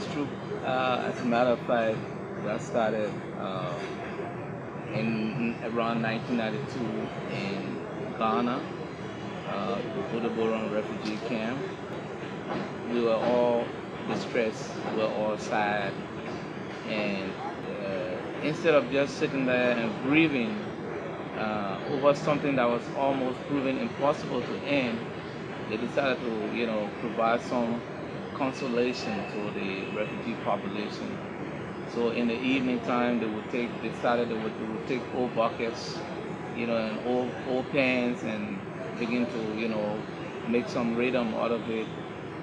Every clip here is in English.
Dance Troupe. As a matter of fact, that started in around 1992 in Ghana, the Budaboron refugee camp. We were all distressed, we were all sad, and instead of just sitting there and grieving over something that was almost proven impossible to end, they decided to, provide some consolation to the refugee population. So in the evening time, they would take old buckets, and old pans, and begin to, make some rhythm out of it,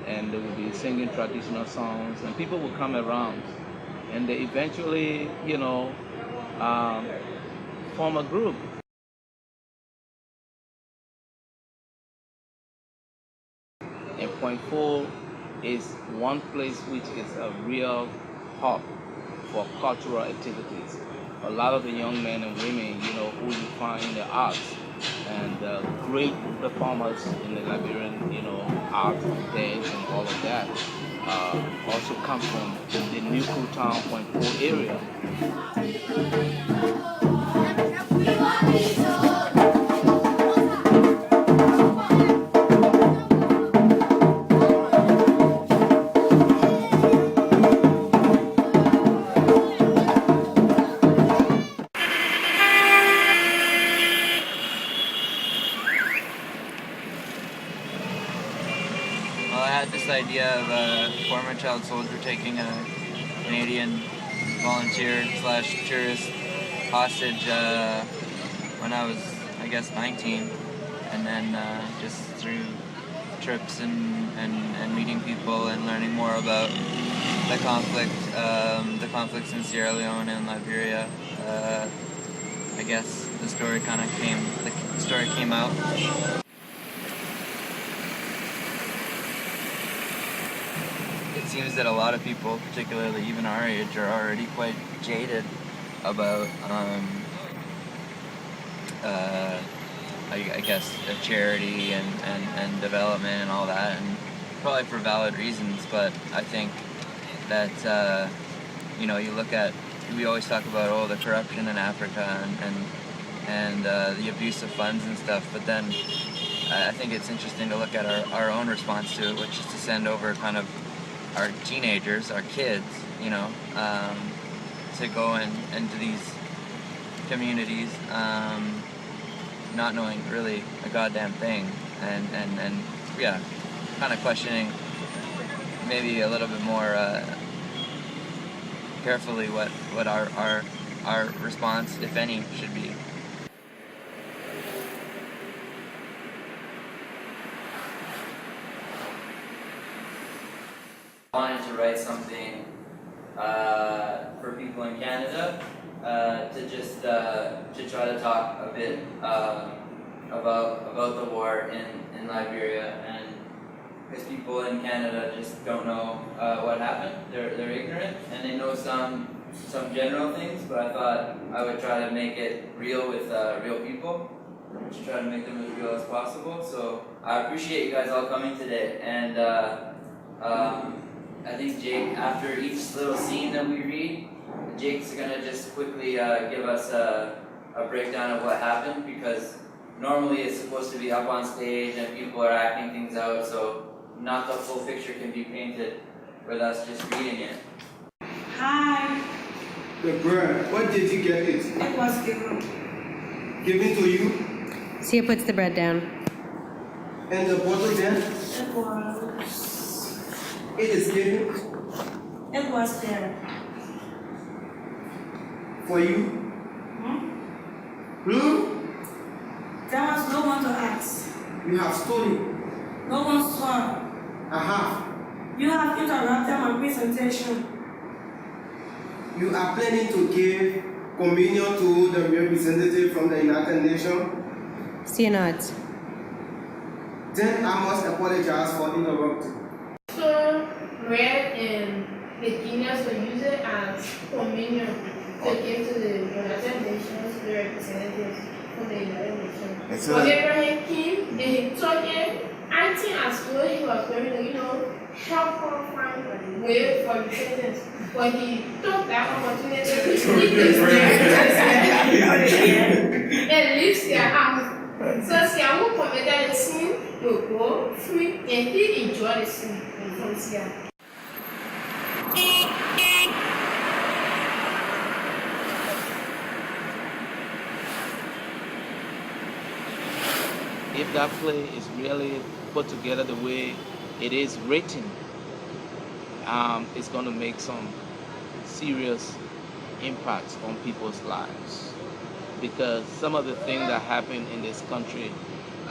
and they would be singing traditional songs, and people would come around, and they eventually, form a group. And Point 4 is one place which is a real hub for cultural activities. A lot of the young men and women, who you find in the arts, and great performers in the Liberian, art, dance, and all of that, also come from the Nuclear Town Point 4 area. Idea of a former child soldier taking a Canadian volunteer / tourist hostage when I was, I guess, 19, and then just through trips and meeting people and learning more about the conflicts in Sierra Leone and Liberia. I guess the story came out. It seems that a lot of people, particularly even our age, are already quite jaded about, I guess, charity and development and all that, and probably for valid reasons. But I think that we always talk about the corruption in Africa and the abuse of funds and stuff. But then I think it's interesting to look at our own response to it, which is to send over kind of our teenagers, our kids, to go into these communities, not knowing really a goddamn thing, and kind of questioning maybe a little bit more carefully what our response, if any, should be. I wanted to write something for people in Canada to try to talk a bit about the war in Liberia, and because people in Canada just don't know what happened. They're ignorant, and they know some general things, but I thought I would try to make it real with real people, to try to make them as real as possible. So I appreciate you guys all coming today, and I think Jake, after each little scene that we read, Jake's gonna just quickly give us a breakdown of what happened, because normally it's supposed to be up on stage and people are acting things out, so not the full picture can be painted with us just reading it. Hi. The bread, what did you get it? It was given. Given to you? Sia puts the bread down. And the bottle then? It was. It is given? It was there. For you? Hmm? There was no one to ask. You have stolen. No one saw. I have. You have interrupted my presentation. You are planning to give communion to the representative from the United Nations? Sia nods. Then I must apologize for interrupting. So, bread and the Guineans will use it as communion to give to the United Nations, the representatives from the United Nations. When Abraham came and he took it I think as though he was going to, help her find a way for repentance. But he took that opportunity to sleep and leaves their house. So Sia who committed the sin will go free and he enjoyed the sin from Sia. If that play is really put together the way it is written, it's going to make some serious impacts on people's lives. Because some of the things that happen in this country,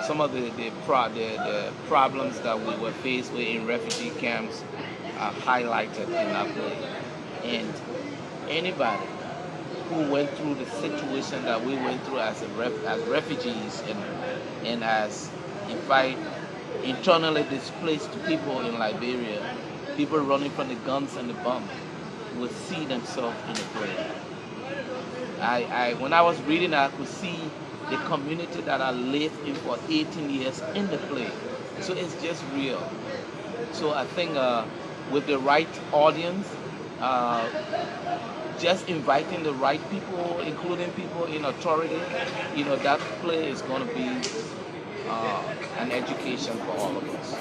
some of the problems that we were faced with in refugee camps are highlighted in that play. And anybody who went through the situation that we went through as refugees and as, in fact, internally displaced people in Liberia, people running from the guns and the bomb, will see themselves in the play. When I was reading, I could see the community that I lived in for 18 years in the play. So it's just real. So I think with the right audience, just inviting the right people, including people in authority, that play is going to be an education for all of us.